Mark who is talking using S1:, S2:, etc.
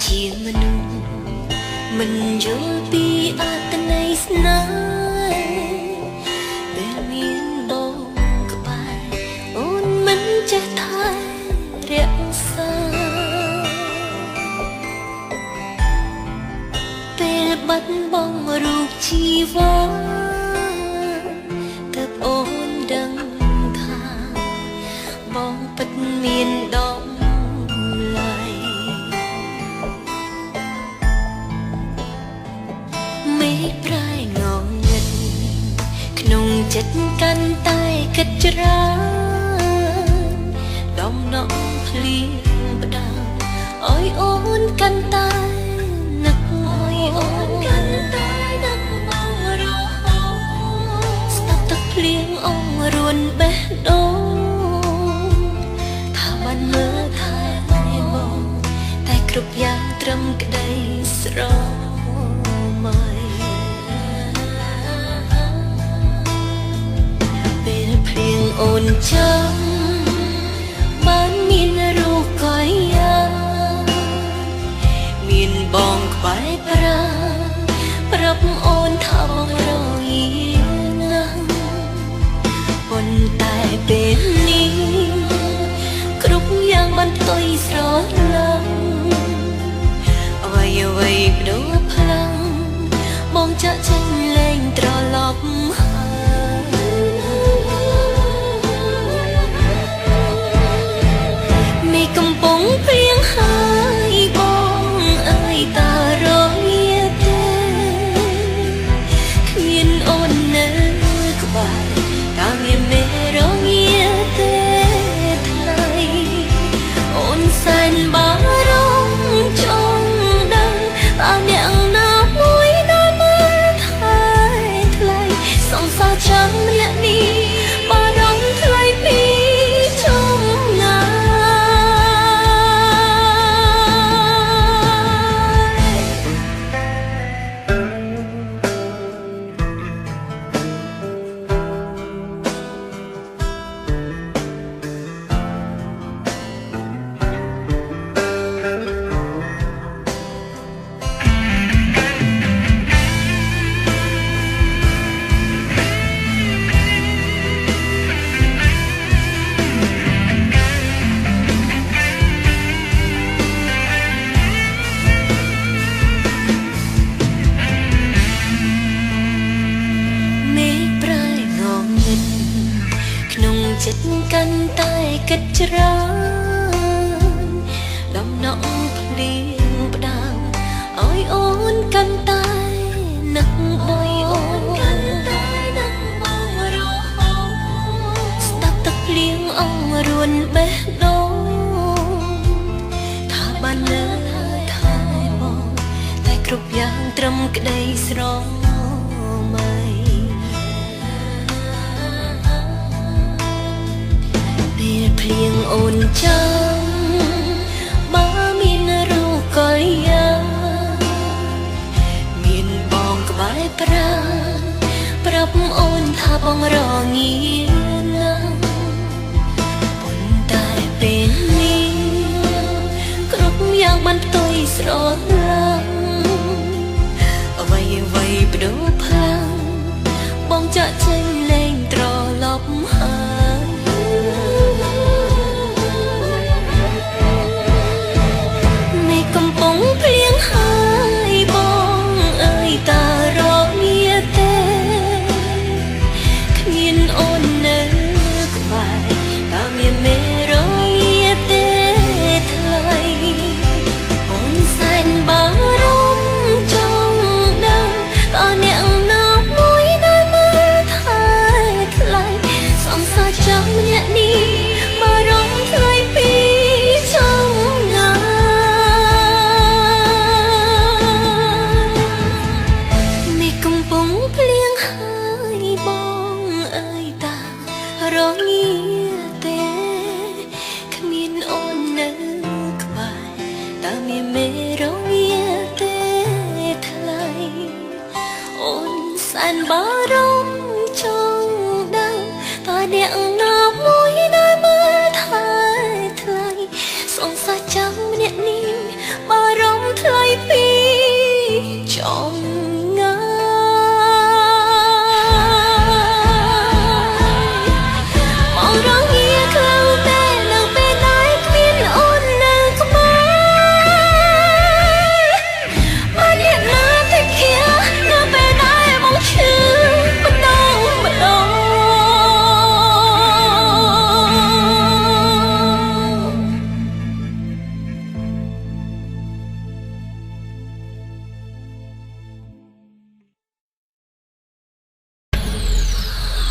S1: ជាមនុស្សមិនយល់ពីអត្ថន័យស្នេហ៍ពេលមានបងក្បែរអូនមិនចេះថែរក្សាពេលបាត់បង់រូបជីវ៉ាទើបអូនដឹងថាបងពិតមានដំឡៃមេឃប្រែងងឹតក្នុងចិត្តកាន់តែគិតច្រើនដំណក់ភ្លៀងផ្ដាំអើយអូនកាន់តែនឹកអើយអូនកាន់តែនឹកមករហូតស្ដាប់ទឹកភ្លៀងអងរួនបេះដូងថាបានមើលថែបងតែគ្រប់យ៉ាងត្រឹមក្តីស្រមៃពេលភ្លៀងអូនចាំបានមានរូបកាយាមានបងក្បែរប្រាប្រាប់អូនថាបងរងាណាស់ប៉ុន្តែពេលនេះគ្រប់យ៉ាងបានផ្ទុយស្រឡាំងអ្វីអ្វីបដូរផ្លាំងបងចាក់ចេញលែងត្រឡប់មេឃកំពុងព្រៀងហើយបងអើយតារងាទេគ្មានអូននៅក្បែរតាមានមេរងាទេថ្លៃអូនសែនបារម្ភចង់ដឹងតើអ្នកណាមួយដែលមើលថែថ្លៃសង្សារចាំអ្នកនេះបារម្ភថ្លៃពីចំណាក្នុងចិត្តកាន់តែគិតច្រើនដំណក់ភ្លៀងផ្ដាំអើយអូនកាន់តែនឹកអើយអូនកាន់តែនឹកមករហូតស្ដាប់ទឹកភ្លៀងអងរួនបេះដូងថាបានលើថែបងតែគ្រប់យ៉ាងត្រឹមក្តីស្រមៃពេលភ្លៀងអូនចាំបើមានរូបកាយាមានបងក្បែរប្រាប្រាប់អូនថាបងរងាណាស់ប៉ុន្តែពេលនេះគ្រប់យ៉ាងបានផ្ទុយស្រឡាំងអ្វីអ្វីបដូរផ្លាំងបងចាក់ចេញលែងត្រឡប់ហើយកំពុងព្រៀងហើយបងអើយតារងាទេគ្មានអូននៅក្បែរតាមានមេរងាទេថ្លៃអូនសែនបារម្ភចង់ដឹងតើអ្នកណាមួយដែលមើលថែថ្លៃសង្សារចាំអ្នកនេះបារម្ភថ្លៃពីចំណាភ្លៀងហើយបងអើយតារងាទេគ្មានអូននៅក្បែរតើមានមេរងាទេថ្លៃអូនសែនបា